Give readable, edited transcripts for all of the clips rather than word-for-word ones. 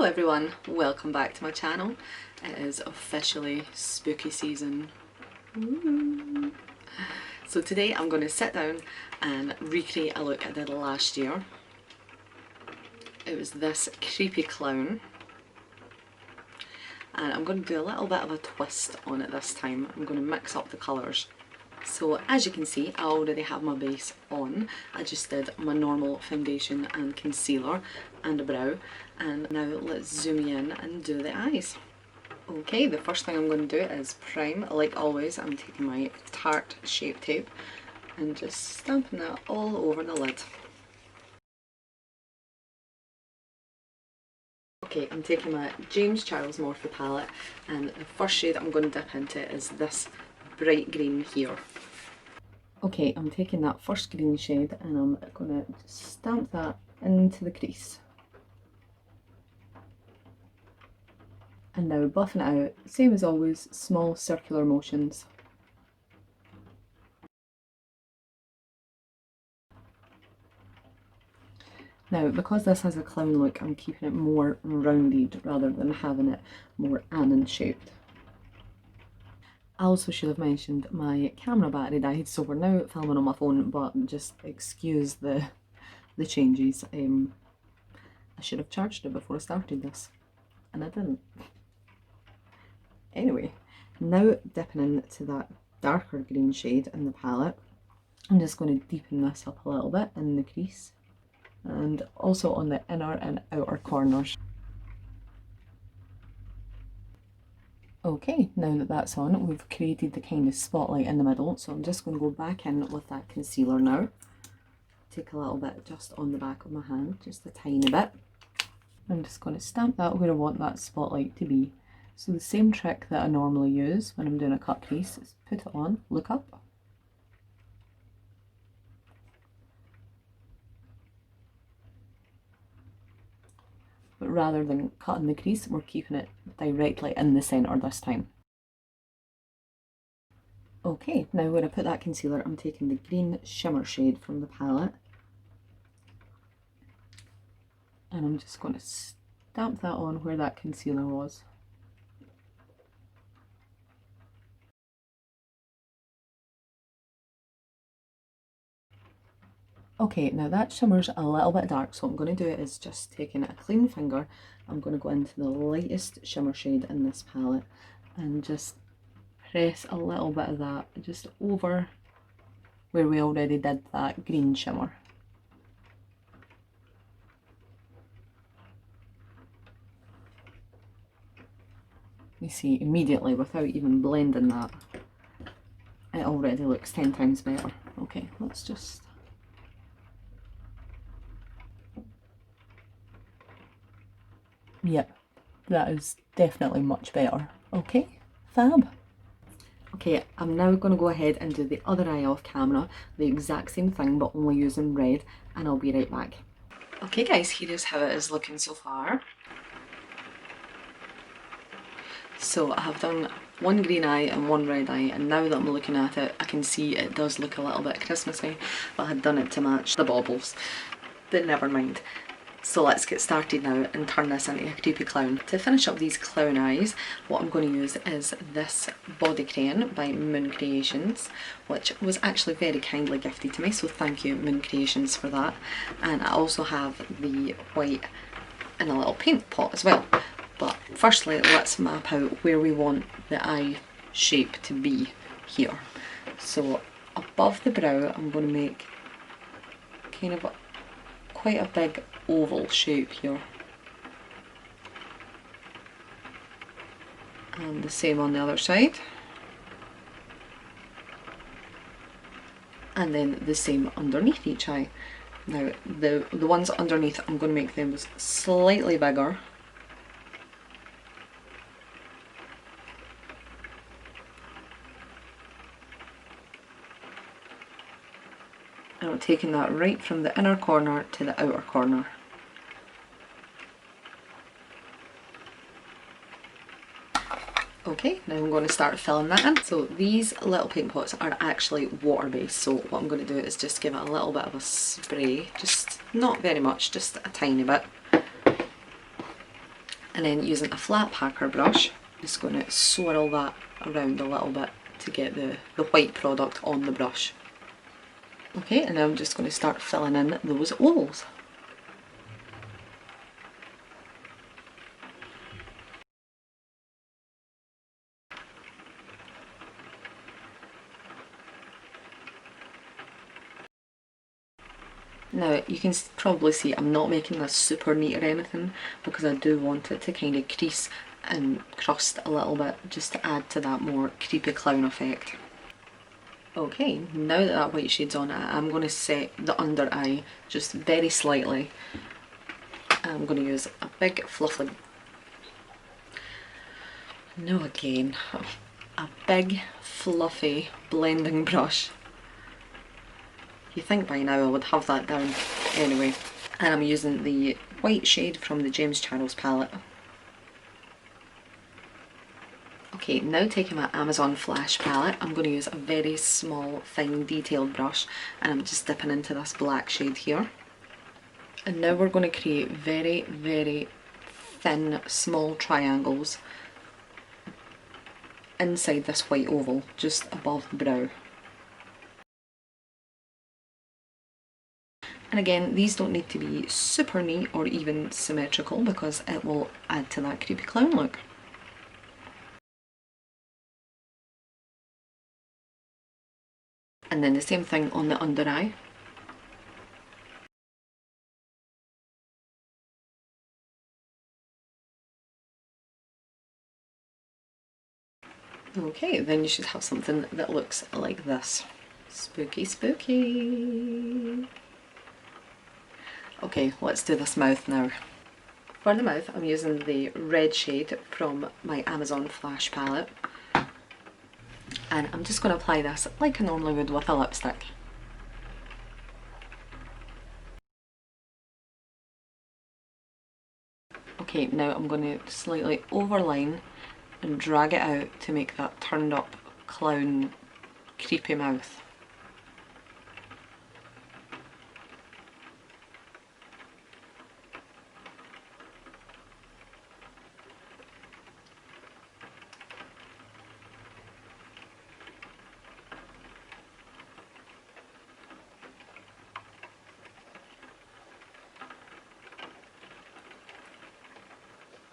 Hello everyone, welcome back to my channel. It is officially spooky season. Ooh. So today I'm going to sit down and recreate a look I did last year. It was this creepy clown, and I'm going to do a little bit of a twist on it this time. I'm going to mix up the colours. So as you can see, I already have my base on. I just did my normal foundation and concealer and a brow, and now let's zoom in and do the eyes. Okay, the first thing I'm going to do is prime. Like always, I'm taking my Tarte Shape Tape and just stamping that all over the lid. Okay, I'm taking my James Charles Morphe palette, and the first shade I'm going to dip into is this bright green here. Okay, I'm taking that first green shade and I'm going to stamp that into the crease. And now buffing it out, same as always, small circular motions. Now, because this has a clown look, I'm keeping it more rounded rather than having it more almond shaped. I also should have mentioned my camera battery died, so we're now filming on my phone, but just excuse the changes. I should have charged it before I started this, and I didn't. Anyway, now dipping into that darker green shade in the palette, I'm just going to deepen this up a little bit in the crease, and also on the inner and outer corners. Okay, now that that's on, we've created the kind of spotlight in the middle, so I'm just going to go back in with that concealer now. Take a little bit just on the back of my hand, just a tiny bit. I'm just going to stamp that where I want that spotlight to be. So the same trick that I normally use when I'm doing a cut crease is put it on, look up. But rather than cutting the crease, we're keeping it directly in the centre this time. Okay, now when I put that concealer, I'm taking the green shimmer shade from the palette, and I'm just going to stamp that on where that concealer was. Okay, now that shimmer's a little bit dark, so what I'm going to do is just taking a clean finger, I'm going to go into the lightest shimmer shade in this palette and just press a little bit of that just over where we already did that green shimmer. You see, immediately, without even blending that, it already looks 10 times better. Okay, let's just... Yep, that is definitely much better. Okay, fab. Okay, I'm now going to go ahead and do the other eye off camera, the exact same thing but only using red, and I'll be right back. Okay guys, here is how it is looking so far. So I have done one green eye and one red eye, and now that I'm looking at it, I can see it does look a little bit Christmassy, but I had done it to match the baubles. But never mind. So let's get started now and turn this into a creepy clown. To finish up these clown eyes, what I'm going to use is this body crayon by Moon Creations, which was actually very kindly gifted to me, so thank you Moon Creations for that. And I also have the white in a little paint pot as well. But firstly, let's map out where we want the eye shape to be here. So above the brow, I'm going to make kind of quite a big oval shape here. And the same on the other side. And then the same underneath each eye. Now the ones underneath, I'm going to make them slightly bigger. And I'm taking that right from the inner corner to the outer corner. Okay, now I'm going to start filling that in. So these little paint pots are actually water based, so what I'm going to do is just give it a little bit of a spray, just not very much, just a tiny bit. And then using a flat packer brush, just going to swirl that around a little bit to get the white product on the brush. Okay, and now I'm just going to start filling in those ovals. Now you can probably see I'm not making this super neat or anything because I do want it to kind of crease and crust a little bit just to add to that more creepy clown effect. Okay, now that that white shade's on, I'm going to set the under eye just very slightly. I'm going to use a big fluffy, no again, a big fluffy blending brush. You think by now I would have that down anyway. And I'm using the white shade from the James Charles palette. Okay, now taking my Amazon Flash palette, I'm going to use a very small, fine, detailed brush, and I'm just dipping into this black shade here. And now we're going to create very, very thin, small triangles inside this white oval, just above the brow. And again, these don't need to be super neat or even symmetrical because it will add to that creepy clown look. And then the same thing on the under eye. Okay, then you should have something that looks like this. Spooky, spooky. Okay, let's do this mouth now. For the mouth, I'm using the red shade from my Amazon Flash palette. And I'm just going to apply this like I normally would with a lipstick. Okay, now I'm going to slightly overline and drag it out to make that turned up clown creepy mouth.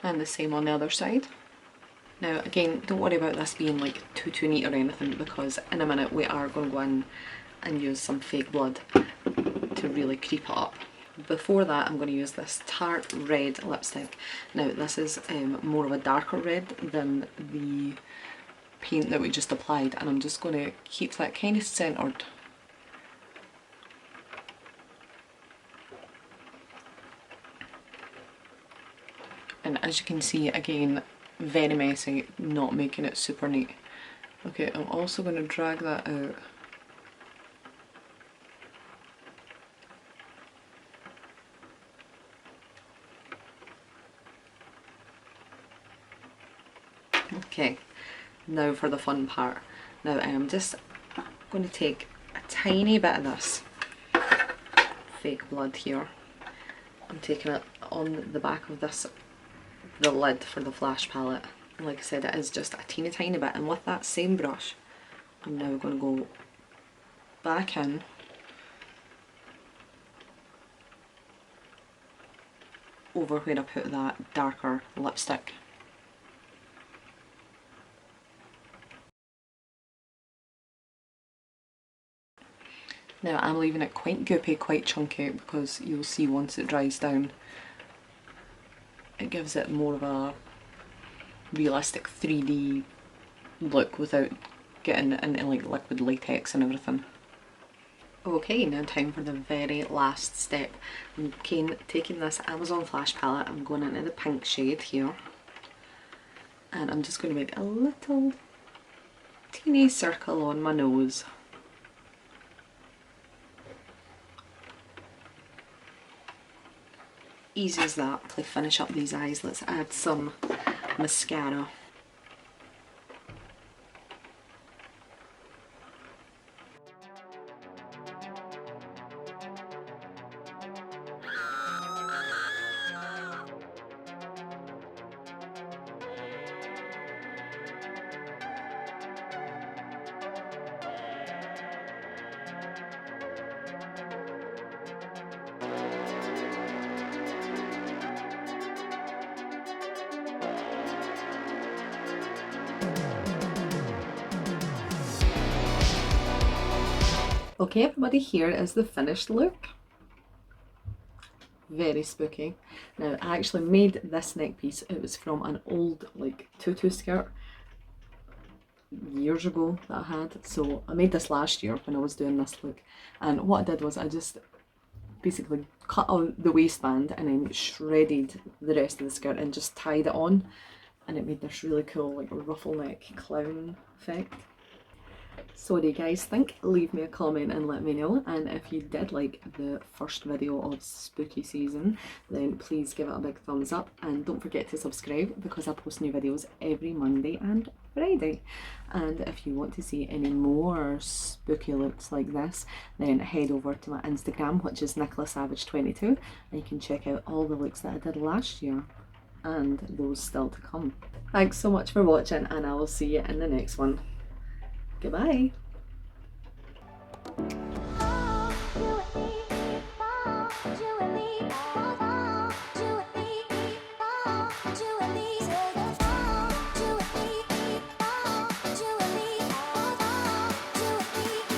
And the same on the other side. Now again, don't worry about this being like too neat or anything because in a minute we are going to go in and use some fake blood to really creep it up. Before that I'm going to use this Tarte red lipstick. Now this is more of a darker red than the paint that we just applied, and I'm just going to keep that kind of centred. And as you can see, again, very messy, not making it super neat. Okay, I'm also going to drag that out. Okay, now for the fun part. Now I am just going to take a tiny bit of this fake blood here. I'm taking it on the back of this, the lid for the Flash palette. And like I said, it is just a teeny tiny bit, and with that same brush I'm now going to go back in over where I put that darker lipstick. Now I'm leaving it quite goopy, quite chunky, because you'll see once it dries down it gives it more of a realistic 3D look without getting into like liquid latex and everything. Okay, now time for the very last step. I'm taking this Amazon Flash palette, I'm going into the pink shade here, and I'm just going to make a little teeny circle on my nose. Easy as that. To finish up these eyes, let's add some mascara. Okay everybody, here is the finished look. Very spooky. Now I actually made this neck piece, it was from an old like tutu skirt years ago that I had. So I made this last year when I was doing this look, and what I did was I just basically cut out the waistband and then shredded the rest of the skirt and just tied it on, and it made this really cool like ruffle neck clown effect. So what do you guys think? Leave me a comment and let me know, and if you did like the first video of spooky season then please give it a big thumbs up, and don't forget to subscribe because I post new videos every Monday and Friday. And if you want to see any more spooky looks like this, then head over to my Instagram, which is Nicola Savage 22, and you can check out all the looks that I did last year and those still to come. Thanks so much for watching, and I will see you in the next one. Goodbye.